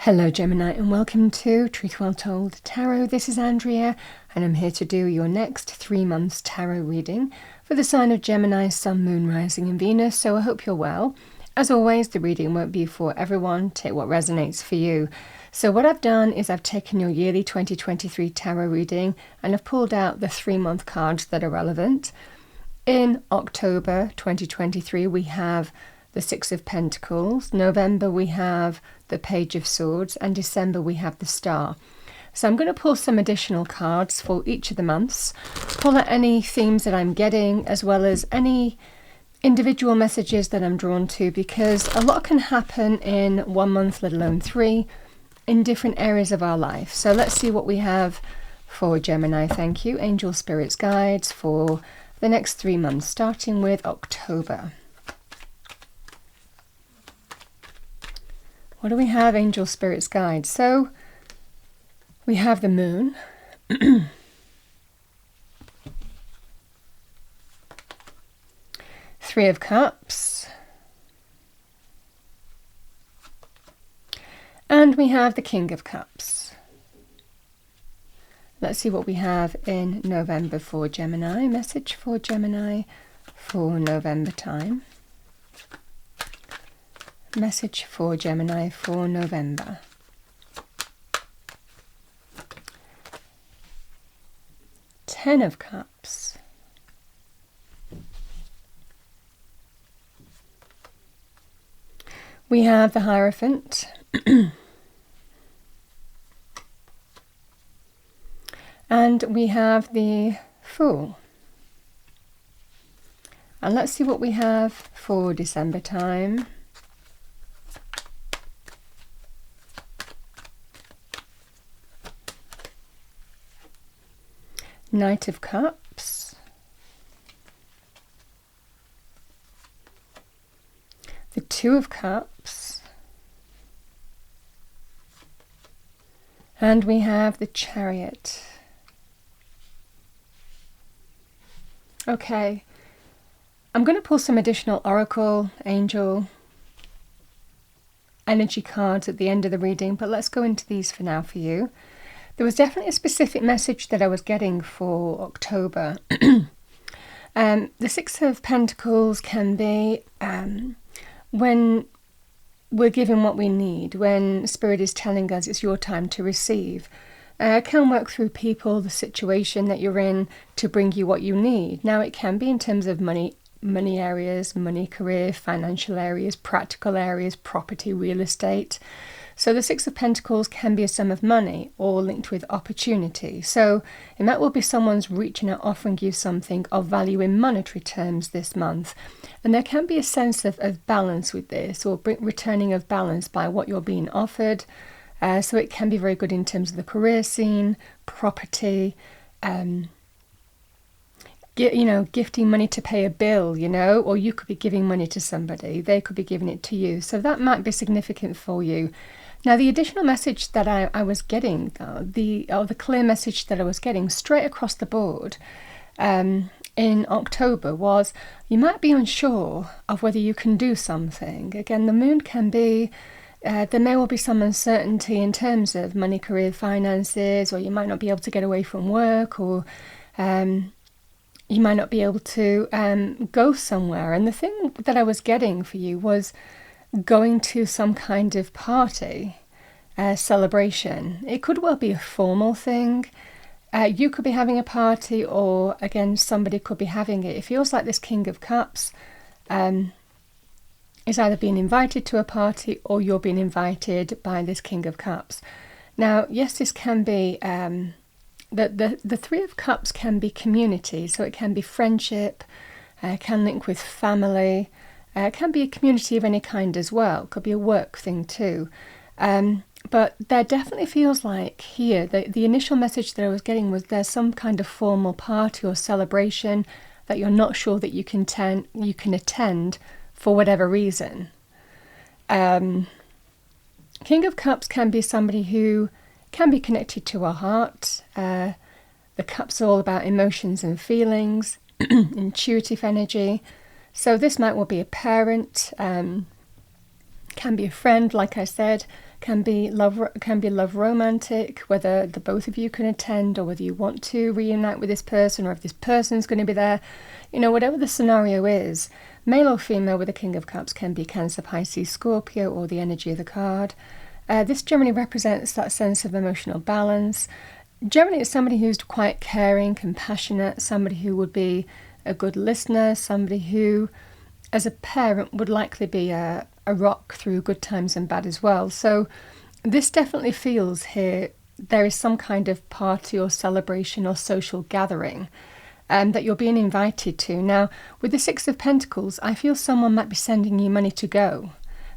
Hello Gemini and welcome to Truth Well Told Tarot. This is Andrea and I'm here to do your next 3 months tarot reading for the sign of Gemini, Sun, Moon, Rising and Venus. So I hope you're well. As always, the reading won't be for everyone. Take what resonates for you. So what I've done is I've taken your yearly 2023 tarot reading and I've pulled out the 3-month cards that are relevant. In October 2023 we have the Six of Pentacles. November we have the Page of Swords, and December we have the Star. So I'm going to pull some additional cards for each of the months, pull out any themes that I'm getting, as well as any individual messages that I'm drawn to, because a lot can happen in 1 month, let alone 3, in different areas of our life. So let's see what we have for Gemini. Thank you, angel, spirits, guides for the next 3 months, starting with October. What do we have, angel, spirits, guides? So we have the moon. Three of Cups. And we have the King of Cups. Let's see what we have in November for Gemini. Message for Gemini for November time. Message for Gemini for November. Ten of Cups. We have the Hierophant. And we have the Fool. And let's see what we have for December time. Knight of Cups, the Two of Cups, and we have the Chariot. Okay, I'm going to pull some additional Oracle, Angel, energy cards at the end of the reading, but let's go into these for now for you. There was definitely a specific message that I was getting for October. The Six of Pentacles can be when we're given what we need, when Spirit is telling us it's your time to receive. Can work through people, the situation that you're in, to bring you what you need. Now it can be in terms of money areas, money, career, financial areas, practical areas, property, real estate. So the Six of Pentacles can be a sum of money or linked with opportunity. So it might well be someone's reaching out, offering you something of value in monetary terms this month. And there can be a sense of balance with this, or returning of balance by what you're being offered. So it can be very good in terms of the career scene, property, gifting money to pay a bill, or you could be giving money to somebody. They could be giving it to you. So that might be significant for you. Now, the additional message that I was getting, the clear message that I was getting straight across the board in October was you might be unsure of whether you can do something. Again, the moon can be, there may well be some uncertainty in terms of money, career, finances, or you might not be able to get away from work, or you might not be able to go somewhere. And the thing that I was getting for you was going to some kind of party, celebration. It could well be a formal thing. You could be having a party, or again, somebody could be having it. It feels like this King of Cups is either being invited to a party or you're being invited by this King of Cups. Now, yes, this can be, the Three of Cups can be community, so it can be friendship, can link with family, it can be a community of any kind as well. It could be a work thing too. But there definitely feels like here, the initial message that I was getting was there's some kind of formal party or celebration that you're not sure that you can attend for whatever reason. King of Cups can be somebody who can be connected to our heart. The Cups are all about emotions and feelings, intuitive energy. So this might well be a parent, can be a friend, like I said, Can be love romantic, whether the both of you can attend or whether you want to reunite with this person or if this person's going to be there. Whatever the scenario is, male or female with the King of Cups can be Cancer, Pisces, Scorpio, or the energy of the card. This Gemini represents that sense of emotional balance. Gemini is somebody who's quite caring, compassionate, somebody who would be a good listener, somebody who, as a parent, would likely be a rock through good times and bad as well. So this definitely feels here there is some kind of party or celebration or social gathering that you're being invited to. Now, with the Six of Pentacles, I feel someone might be sending you money to go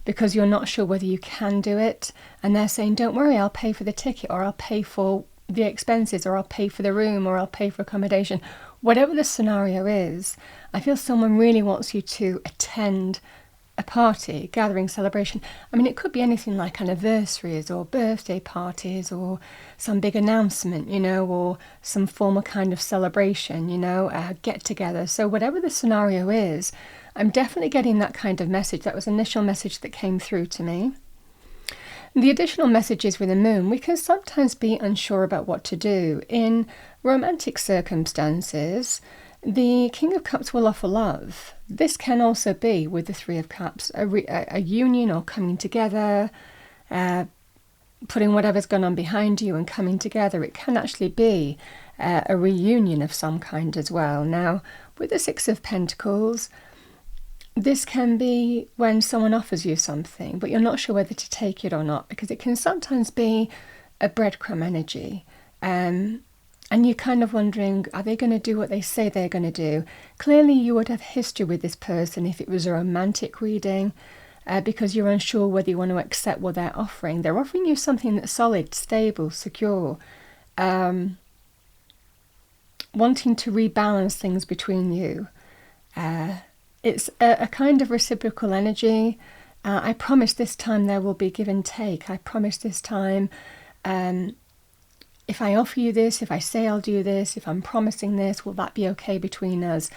because you're not sure whether you can do it. And they're saying, don't worry, I'll pay for the ticket, or I'll pay for the expenses, or I'll pay for the room, or I'll pay for accommodation. Whatever the scenario is, I feel someone really wants you to attend a party, gathering, celebration. I mean, it could be anything like anniversaries or birthday parties or some big announcement, or some formal kind of celebration, get together. So whatever the scenario is, I'm definitely getting that kind of message. That was the initial message that came through to me. The additional messages with the moon, we can sometimes be unsure about what to do. In romantic circumstances, the King of Cups will offer love. This can also be, with the Three of Cups, a union or coming together, putting whatever's gone on behind you and coming together. It can actually be a reunion of some kind as well. Now, with the Six of Pentacles, this can be when someone offers you something, but you're not sure whether to take it or not, because it can sometimes be a breadcrumb energy. And you're kind of wondering, are they going to do what they say they're going to do? Clearly, you would have history with this person if it was a romantic reading, because you're unsure whether you want to accept what they're offering. They're offering you something that's solid, stable, secure, wanting to rebalance things between you. It's a kind of reciprocal energy. I promise this time there will be give and take. I promise this time, if I offer you this, if I say I'll do this, if I'm promising this, will that be okay between us?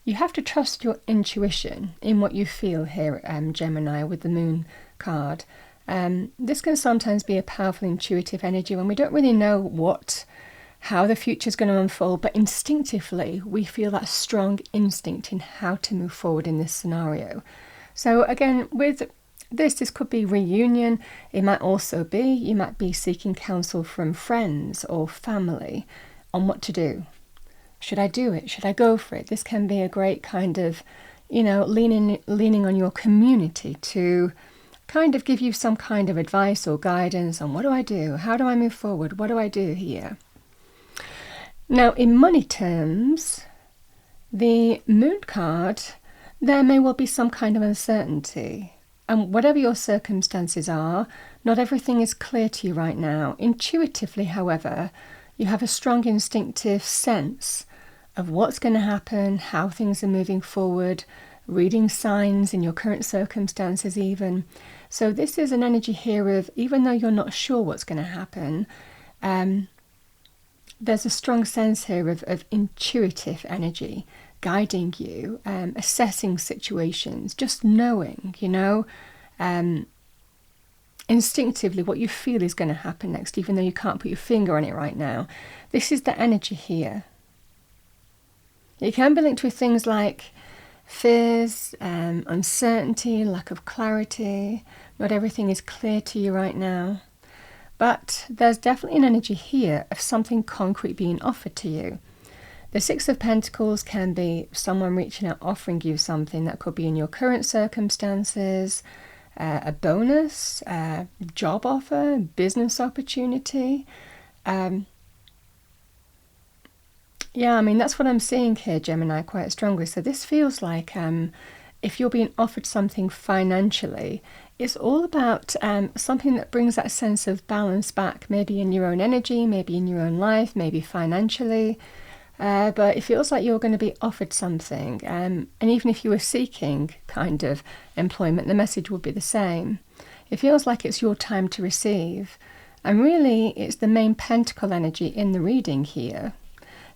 You have to trust your intuition in what you feel here, Gemini, with the Moon card. This can sometimes be a powerful intuitive energy when we don't really know how the future is going to unfold, but instinctively we feel that strong instinct in how to move forward in this scenario. So again, with this could be reunion. It might also be, you might be seeking counsel from friends or family on what to do. Should I do it? Should I go for it? This can be a great kind of, leaning on your community to kind of give you some kind of advice or guidance on what do I do? How do I move forward? What do I do here? Now, in money terms, the Moon card, there may well be some kind of uncertainty. And whatever your circumstances are, not everything is clear to you right now. Intuitively, however, you have a strong instinctive sense of what's going to happen, how things are moving forward, reading signs in your current circumstances even. So this is an energy here of, even though you're not sure what's going to happen, there's a strong sense here of intuitive energy guiding you, assessing situations, just knowing, instinctively what you feel is going to happen next, even though you can't put your finger on it right now. This is the energy here. It can be linked with things like fears, uncertainty, lack of clarity. Not everything is clear to you right now. But there's definitely an energy here of something concrete being offered to you. The Six of Pentacles can be someone reaching out, offering you something that could be in your current circumstances, a bonus, a job offer, business opportunity. That's what I'm seeing here, Gemini, quite strongly. So this feels like if you're being offered something financially, it's all about something that brings that sense of balance back, maybe in your own energy, maybe in your own life, maybe financially. But it feels like you're going to be offered something. And even if you were seeking kind of employment, the message would be the same. It feels like it's your time to receive. And really, it's the main pentacle energy in the reading here.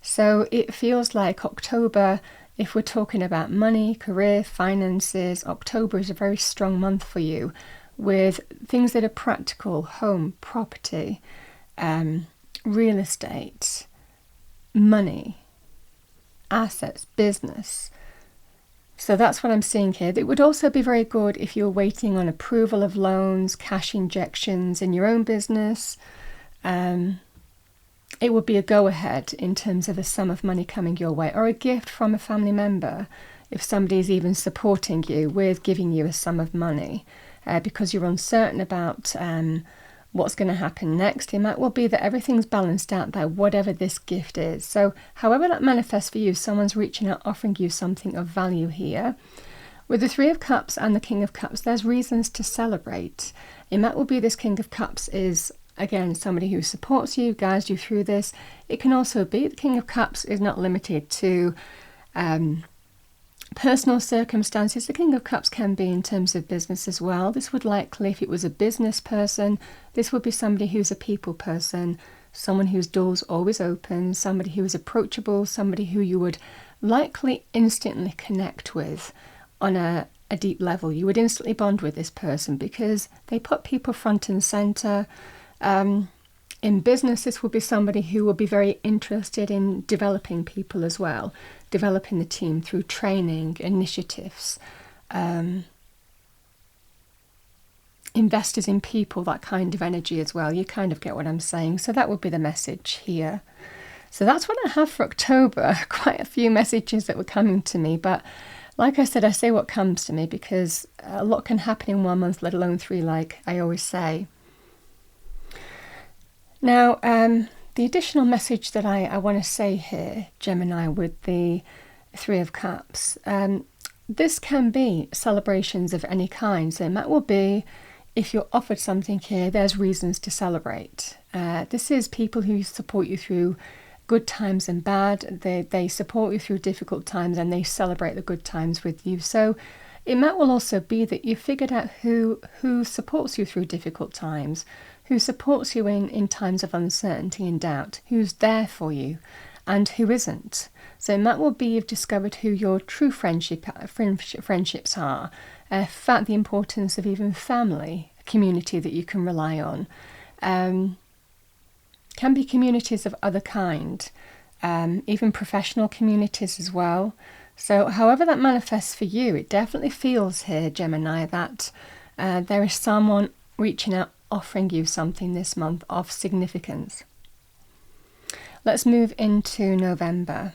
So it feels like October, if we're talking about money, career, finances, October is a very strong month for you with things that are practical: home, property, real estate, money, assets, business. So that's what I'm seeing here. It would also be very good if you're waiting on approval of loans, cash injections in your own business. It would be a go-ahead in terms of a sum of money coming your way, or a gift from a family member, if somebody's even supporting you with giving you a sum of money, because you're uncertain about what's going to happen next. It might well be that everything's balanced out by whatever this gift is. So however that manifests for you, someone's reaching out, offering you something of value here. With the Three of Cups and the King of Cups, there's reasons to celebrate. It might well be this King of Cups is, again, somebody who supports you, guides you through this. It can also be the King of Cups is not limited to personal circumstances. The King of Cups can be in terms of business as well. This would likely, if it was a business person, this would be somebody who's a people person, someone whose door's always open, somebody who is approachable, somebody who you would likely instantly connect with on a deep level. You would instantly bond with this person because they put people front and centre. In business, this will be somebody who will be very interested in developing people as well, developing the team through training, initiatives, investors in people, that kind of energy as well. You kind of get what I'm saying. So that would be the message here. So that's what I have for October. Quite a few messages that were coming to me, but like I said, I say what comes to me because a lot can happen in 1 month, let alone 3, like I always say. Now, the additional message that I want to say here, Gemini, with the Three of Cups, this can be celebrations of any kind. So it might well be, if you're offered something here, there's reasons to celebrate. This is people who support you through good times and bad. They support you through difficult times and they celebrate the good times with you. So it might well also be that you figured out who supports you through difficult times, who supports you in times of uncertainty and doubt, who's there for you and who isn't. So it might well be you've discovered who your true friendships are, the importance of even family, a community that you can rely on. Can be communities of other kind, even professional communities as well. So however that manifests for you, it definitely feels here, Gemini, that there is someone reaching out, offering you something this month of significance. Let's move into November.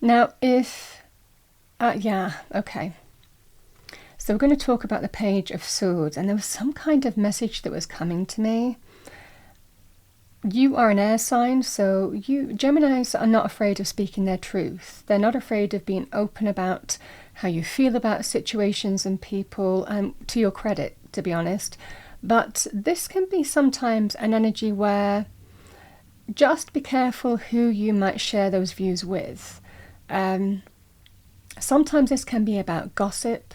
Now, okay. So we're going to talk about the Page of Swords, and there was some kind of message that was coming to me. You are an air sign, so Geminis are not afraid of speaking their truth. They're not afraid of being open about how you feel about situations and people, to your credit, to be honest. But this can be sometimes an energy where just be careful who you might share those views with. Sometimes this can be about gossip,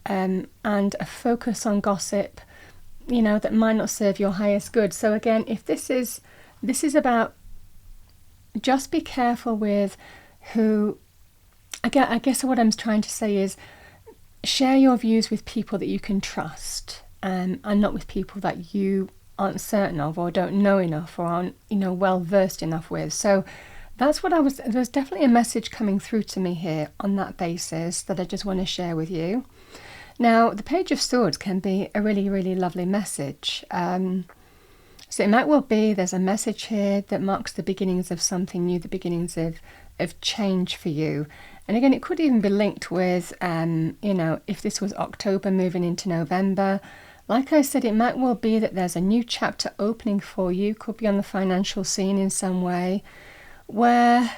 and a focus on gossip, that might not serve your highest good. So again, if this is about, just be careful with who. Again, I guess what I'm trying to say is share your views with people that you can trust, and not with people that you aren't certain of or don't know enough or aren't well versed enough with. So that's what there's definitely a message coming through to me here on that basis that I just want to share with you. Now, the Page of Swords can be a really, really lovely message. So it might well be there's a message here that marks the beginnings of something new, the beginnings of change for you. And again, it could even be linked with, if this was October moving into November. Like I said, it might well be that there's a new chapter opening for you, could be on the financial scene in some way, where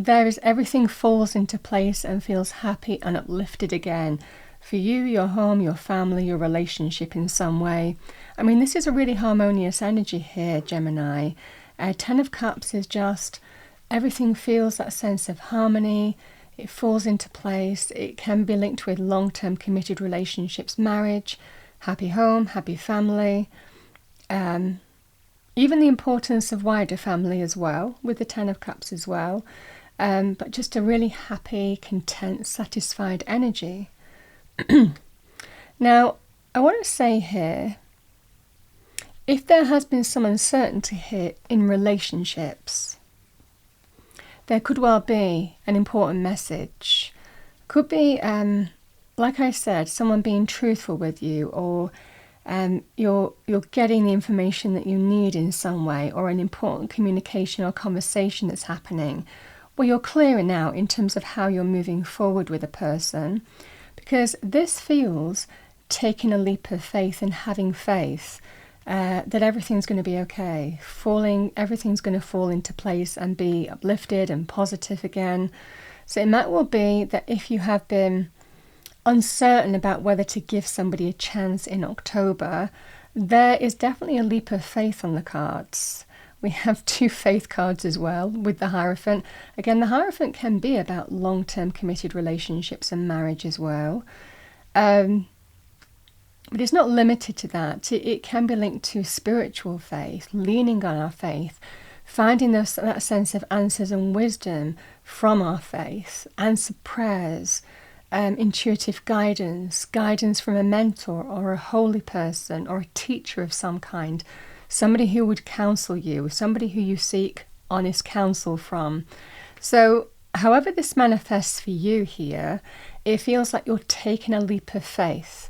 everything falls into place and feels happy and uplifted again. For you, your home, your family, your relationship in some way. I mean, this is a really harmonious energy here, Gemini. 10 of Cups is just, everything feels that sense of harmony. It falls into place. It can be linked with long-term committed relationships, marriage, happy home, happy family. Even the importance of wider family as well, with the 10 of Cups as well. But just a really happy, content, satisfied energy. Now, I want to say here, if there has been some uncertainty here in relationships, there could well be an important message. Could be, like I said, someone being truthful with you, or you're getting the information that you need in some way, or an important communication or conversation that's happening, where you're clearer now in terms of how you're moving forward with a person, because this feels taking a leap of faith and having faith that everything's going to be okay, everything's going to fall into place and be uplifted and positive again. So it might well be that if you have been uncertain about whether to give somebody a chance in October, there is definitely a leap of faith on the cards. We have 2 faith cards as well with the Hierophant. Again, the Hierophant can be about long-term committed relationships and marriage as well. But it's not limited to that. It can be linked to spiritual faith, leaning on our faith, finding that sense of answers and wisdom from our faith, answered prayers, intuitive guidance from a mentor or a holy person or a teacher of some kind, somebody who would counsel you, somebody who you seek honest counsel from. So however this manifests for you here, it feels like you're taking a leap of faith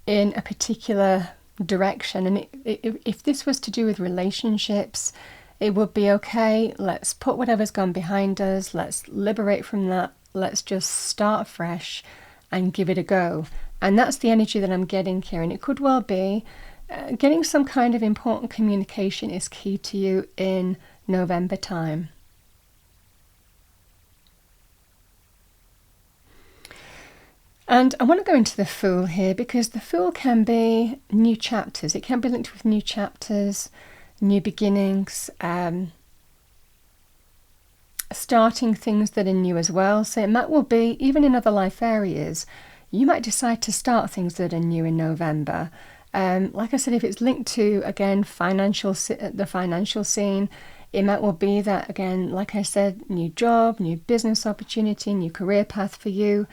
in a particular direction. And if this was to do with relationships, it would be okay, let's put whatever's gone behind us, let's liberate from that, let's just start fresh and give it a go. And that's the energy that I'm getting here. And it could well be getting some kind of important communication is key to you in November time. And I want to go into the Fool here, because the Fool can be new chapters. It can be linked with new chapters, new beginnings, starting things that are new as well. So it might well be, even in other life areas, you might decide to start things that are new in November. Like I said, if it's linked to, again, the financial scene, it might well be that, again, like I said, new job, new business opportunity, new career path for you.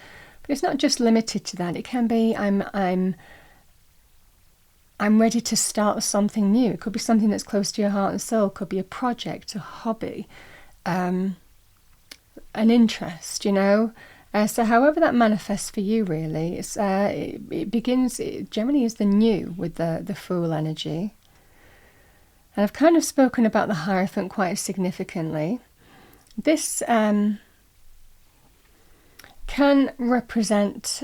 It's not just limited to that. It can be I'm ready to start something new. It could be something that's close to your heart and soul. It could be a project, a hobby, an interest, So however that manifests for you, really, it generally is the new with the Fool energy. And I've kind of spoken about the Hierophant quite significantly. This can represent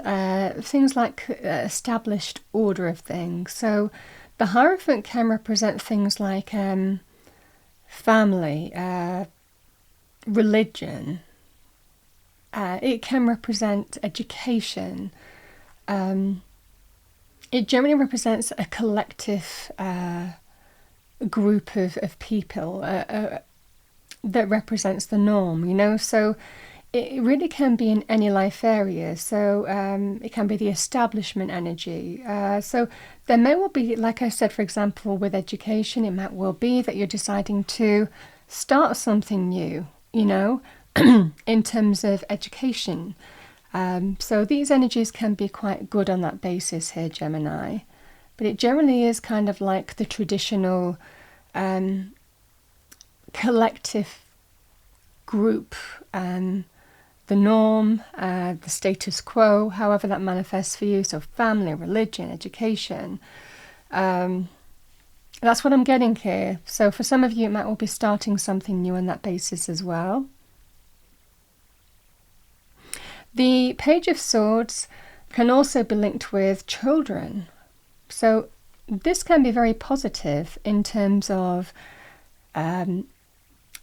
things like established order of things. So the Hierophant can represent things like family, religion. It can represent education. It generally represents a collective group of people that represents the norm, So it really can be in any life area. So it can be the establishment energy. So there may well be, like I said, for example, with education, it might well be that you're deciding to start something new, in terms of education. So these energies can be quite good on that basis here, Gemini. But it generally is kind of like the traditional collective group, the norm, the status quo, however that manifests for you. So family, religion, education. That's what I'm getting here. So for some of you, it might well be starting something new on that basis as well. The Page of Swords can also be linked with children. So this can be very positive in terms of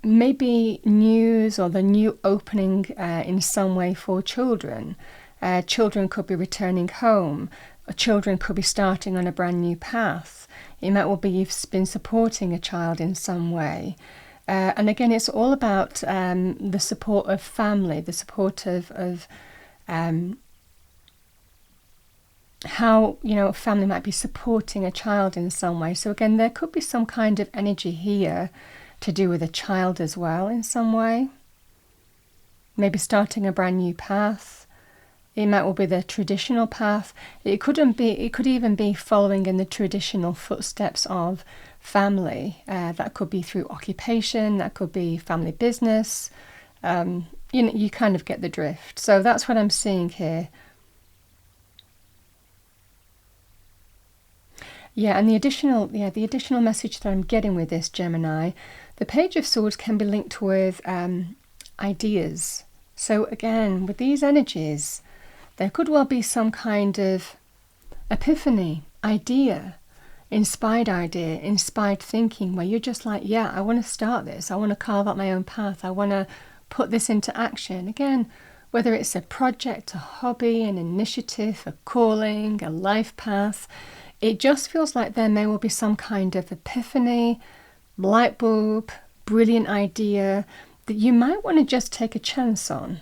maybe news or the new opening in some way for children. Children could be returning home. Children could be starting on a brand new path. It might well be you've been supporting a child in some way. And again, it's all about the support of family, the support of how, a family might be supporting a child in some way. So again, there could be some kind of energy here to do with a child as well in some way. Maybe starting a brand new path, It might well be the traditional path. It could even be following in the traditional footsteps of family. That could be through occupation, that could be family business. You kind of get the drift. So that's what I'm seeing here. Yeah, and the additional message that I'm getting with this, Gemini, the Page of Swords can be linked with ideas. So again, with these energies, there could well be some kind of epiphany, inspired thinking, where you're just like, yeah, I want to start this. I want to carve out my own path. I want to put this into action. Again, whether it's a project, a hobby, an initiative, a calling, a life path, it just feels like there may well be some kind of epiphany, light bulb, brilliant idea that you might want to just take a chance on,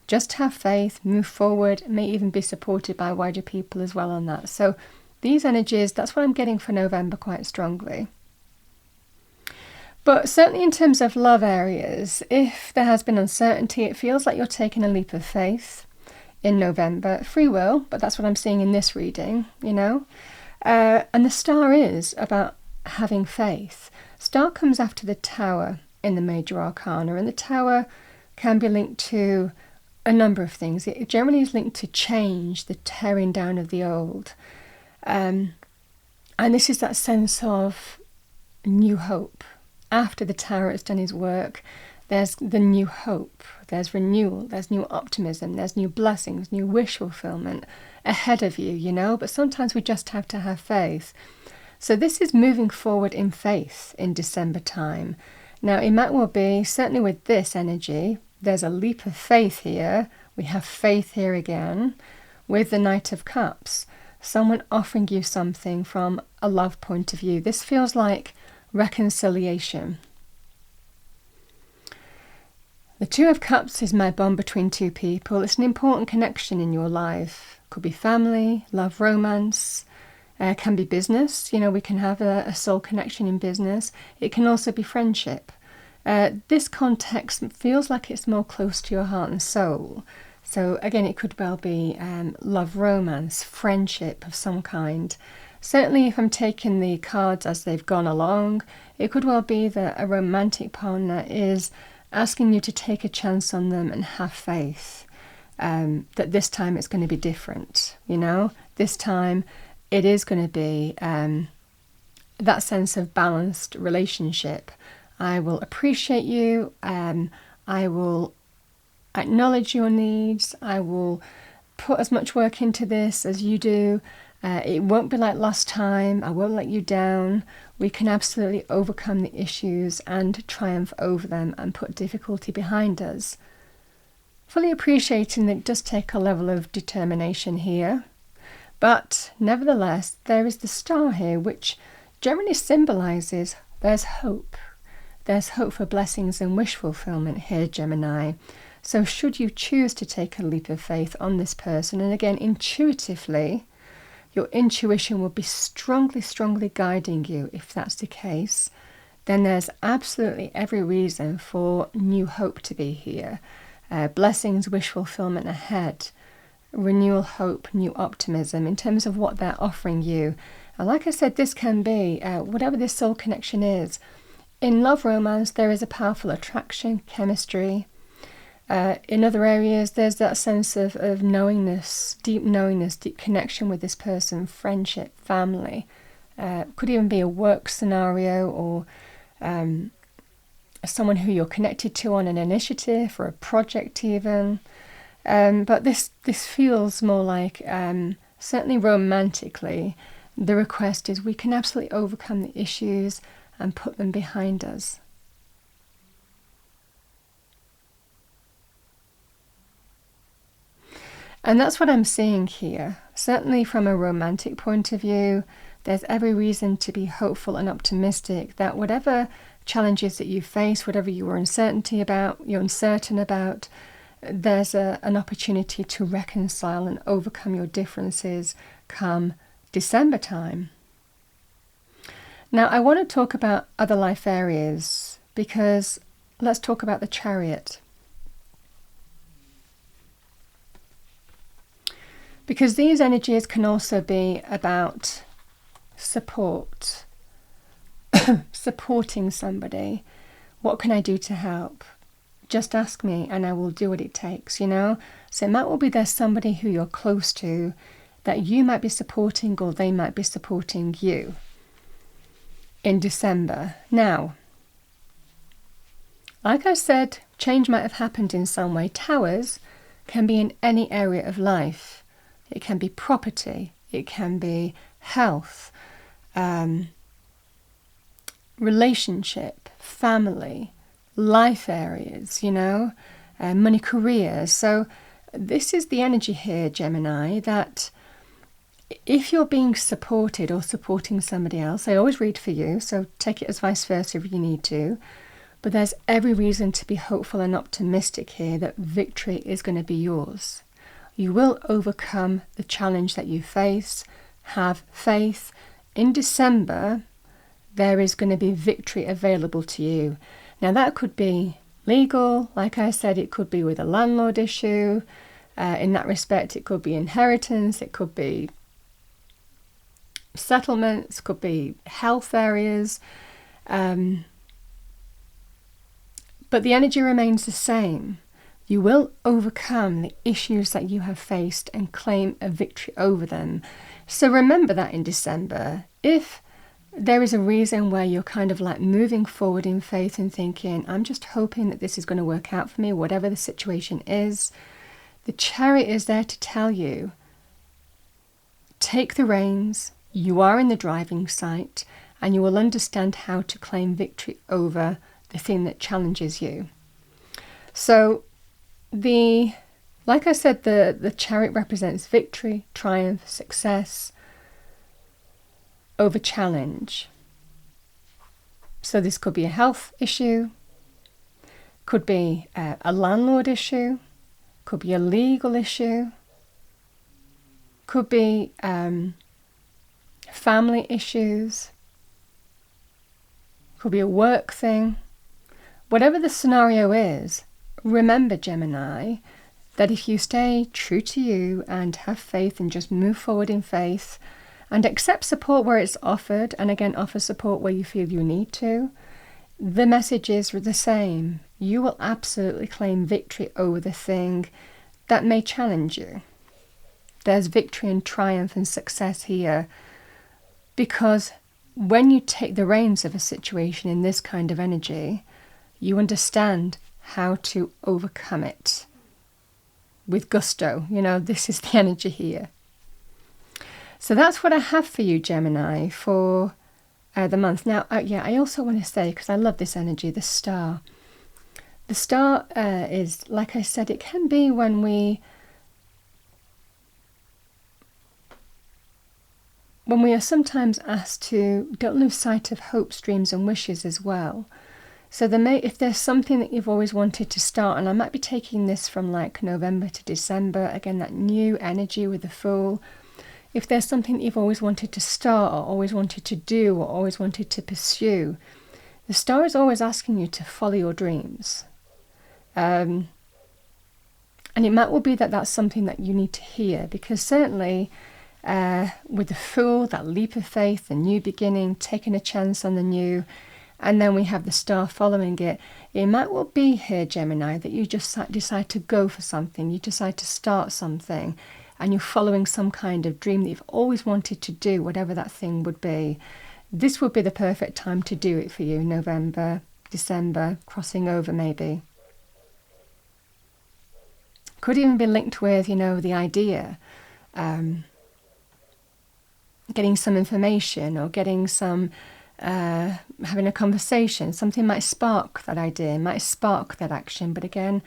Just have faith, move forward, may even be supported by wider people as well on that. So these energies, that's what I'm getting for November quite strongly. But certainly in terms of love areas, if there has been uncertainty, it feels like you're taking a leap of faith in November. Free will, but that's what I'm seeing in this reading, And the star is about having faith. Star comes after the Tower in the major arcana, and the Tower can be linked to a number of things. It generally is linked to change, the tearing down of the old. And this is that sense of new hope. After the Tower has done his work, there's the new hope, there's renewal, there's new optimism, there's new blessings, new wish fulfillment ahead of you, But sometimes we just have to have faith. So this is moving forward in faith in December time. Now, it might well be, certainly with this energy, there's a leap of faith here. We have faith here again with the Knight of Cups. Someone offering you something from a love point of view. This feels like reconciliation. The Two of Cups is my bond between two people. It's an important connection in your life. Could be family, love, romance. Can be business. We can have a soul connection in business. It can also be friendship. This context feels like it's more close to your heart and soul. So again, it could well be love, romance, friendship of some kind. Certainly if I'm taking the cards as they've gone along, it could well be that a romantic partner is asking you to take a chance on them and have faith that this time it's going to be different. This time it is going to be that sense of balanced relationship. I will appreciate you. I will acknowledge your needs. I will put as much work into this as you do. It won't be like last time. I won't let you down. We can absolutely overcome the issues and triumph over them and put difficulty behind us. Fully appreciating that it does take a level of determination here. But nevertheless, there is the star here, which generally symbolises there's hope. There's hope for blessings and wish fulfillment here, Gemini. So should you choose to take a leap of faith on this person, and again, intuitively, your intuition will be strongly, strongly guiding you if that's the case, then there's absolutely every reason for new hope to be here. Blessings, wish fulfillment ahead. Renewal, hope, new optimism in terms of what they're offering you. And like I said, this can be whatever this soul connection is. In love romance, there is a powerful attraction, chemistry. In other areas, there's that sense of knowingness, deep connection with this person, friendship, family. Could even be a work scenario or someone who you're connected to on an initiative or a project even. But this feels more like, certainly romantically, the request is we can absolutely overcome the issues and put them behind us. And that's what I'm seeing here. Certainly from a romantic point of view, there's every reason to be hopeful and optimistic that whatever challenges that you face, whatever you're uncertain about, there's an opportunity to reconcile and overcome your differences come December time. Now, I want to talk about other life areas because let's talk about the Chariot. Because these energies can also be about support, supporting somebody. What can I do to help? Just ask me and I will do what it takes, you know? So it might well be there's somebody who you're close to that you might be supporting, or they might be supporting you in December. Now, like I said, change might have happened in some way. Towers can be in any area of life. It can be property, it can be health, relationship, family, life areas, you know, money, careers. So this is the energy here, Gemini, that if you're being supported or supporting somebody else, I always read for you, so take it as vice versa if you need to. But there's every reason to be hopeful and optimistic here that victory is going to be yours. You will overcome the challenge that you face. Have faith. In December, there is going to be victory available to you. Now, that could be legal. Like I said, it could be with a landlord issue. In that respect, it could be inheritance. It could be settlements. Could be health areas. But the energy remains the same. You will overcome the issues that you have faced and claim a victory over them. So remember that in December. If there is a reason where you're kind of like moving forward in faith and thinking, I'm just hoping that this is going to work out for me, whatever the situation is, the Chariot is there to tell you, take the reins, you are in the driving seat, and you will understand how to claim victory over the thing that challenges you. So like I said, the Chariot represents victory, triumph, success over challenge. So this could be a health issue, could be a landlord issue, could be a legal issue, could be family issues, could be a work thing. Whatever the scenario is, remember, Gemini, that if you stay true to you and have faith and just move forward in faith and accept support where it's offered, and again, offer support where you feel you need to, the message is the same. You will absolutely claim victory over the thing that may challenge you. There's victory and triumph and success here, because when you take the reins of a situation in this kind of energy, you understand how to overcome it with gusto. You know, this is the energy here. So that's what I have for you, Gemini, for the month. Now, I also want to say, because I love this energy, the star. The star is, like I said, it can be when we are sometimes asked to don't lose sight of hopes, dreams and wishes as well. So if there's something that you've always wanted to start, and I might be taking this from like November to December, again, that new energy with the Fool. If there's something that you've always wanted to start or always wanted to do or always wanted to pursue, the star is always asking you to follow your dreams. And it might well be that that's something that you need to hear, because certainly with the Fool, that leap of faith, the new beginning, taking a chance on the new, and then we have the star following it. It might well be here, Gemini, that you just decide to go for something. You decide to start something, and you're following some kind of dream that you've always wanted to do, whatever that thing would be. This would be the perfect time to do it for you, November, December, crossing over maybe. Could even be linked with, the idea, getting some information or getting some, having a conversation. Something might spark that idea, might spark that action. But again,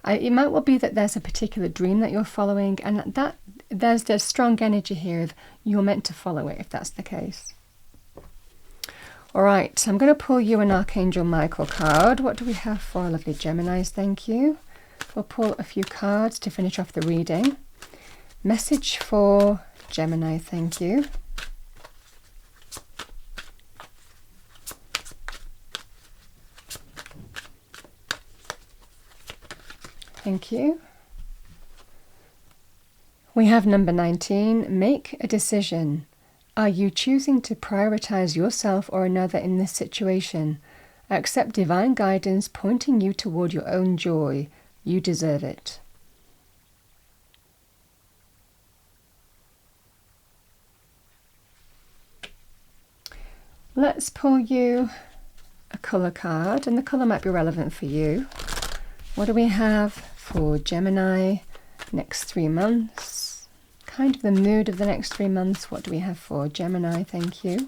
it might well be that there's a particular dream that you're following, and that there's strong energy here of you're meant to follow it if that's the case. All right, so I'm going to pull you an Archangel Michael card. What do we have for our lovely Geminis? Thank you. We'll pull a few cards to finish off the reading. Message for Gemini, thank you. Thank you. We have number 19, make a decision. Are you choosing to prioritize yourself or another in this situation? Accept divine guidance pointing you toward your own joy. You deserve it. Let's pull you a colour card, and the colour might be relevant for you. What do we have for Gemini next 3 months? Kind of the mood of the next 3 months. What do we have for Gemini? Thank you.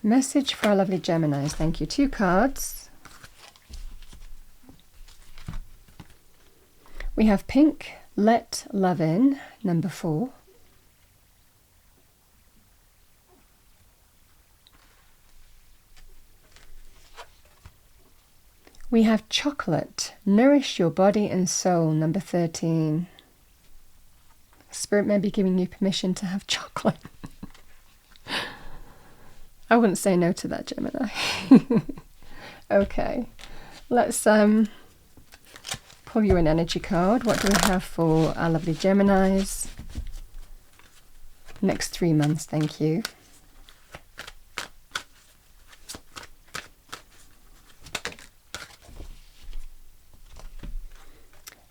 Message for our lovely Geminis. Thank you. 2 cards. We have pink, let love in, number 4. We have chocolate, nourish your body and soul, number 13. Spirit may be giving you permission to have chocolate. I wouldn't say no to that, Gemini. Okay, let's pull you an energy card. What do we have for our lovely Geminis? Next 3 months, thank you.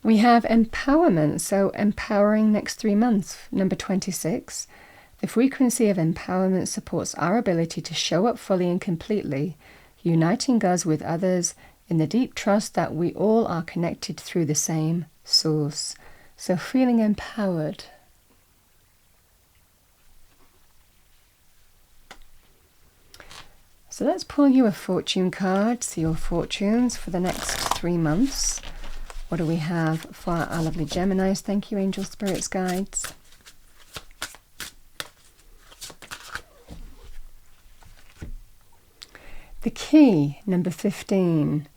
We have empowerment, so empowering next 3 months, number 26. The frequency of empowerment supports our ability to show up fully and completely, uniting us with others in the deep trust that we all are connected through the same source. So feeling empowered. So let's pull you a fortune card, see your fortunes for the next 3 months. What do we have for our lovely Geminis? Thank you, angel spirits, guides. The key, number 15.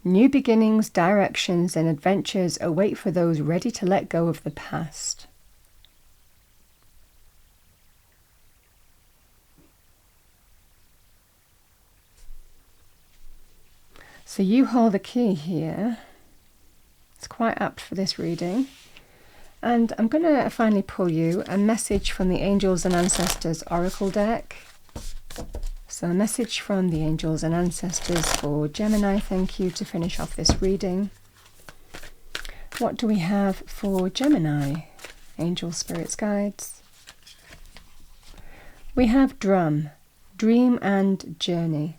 New beginnings, directions, and adventures await for those ready to let go of the past. So you hold the key here. It's quite apt for this reading. And I'm going to finally pull you a message from the Angels and Ancestors Oracle deck. So a message from the Angels and Ancestors for Gemini, thank you, to finish off this reading. What do we have for Gemini? Angel spirits, guides. We have drum, dream and journey.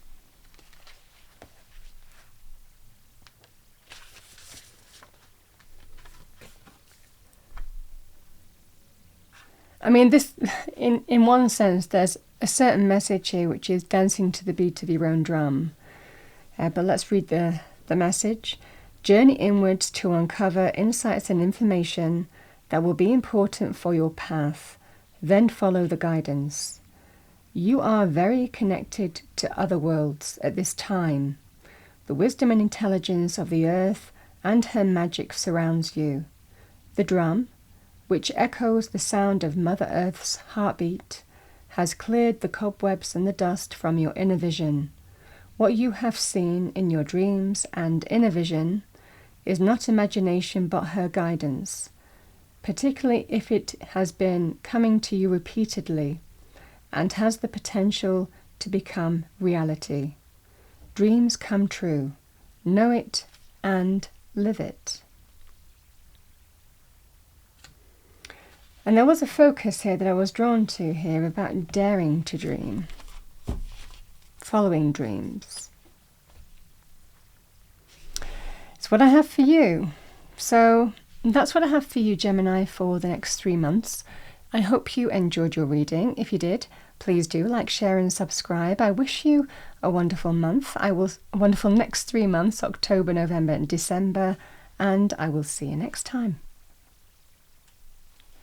I mean, this, in one sense, there's a certain message here, which is dancing to the beat of your own drum. But let's read the message. Journey inwards to uncover insights and information that will be important for your path. Then follow the guidance. You are very connected to other worlds at this time. The wisdom and intelligence of the earth and her magic surrounds you. The drum, which echoes the sound of Mother Earth's heartbeat, has cleared the cobwebs and the dust from your inner vision. What you have seen in your dreams and inner vision is not imagination but her guidance, particularly if it has been coming to you repeatedly and has the potential to become reality. Dreams come true. Know it and live it. And there was a focus here that I was drawn to here about daring to dream, following dreams. It's what I have for you. So that's what I have for you, Gemini, for the next 3 months. I hope you enjoyed your reading. If you did, please do like, share and subscribe. I wish you a wonderful month. A wonderful next 3 months, October, November and December. And I will see you next time.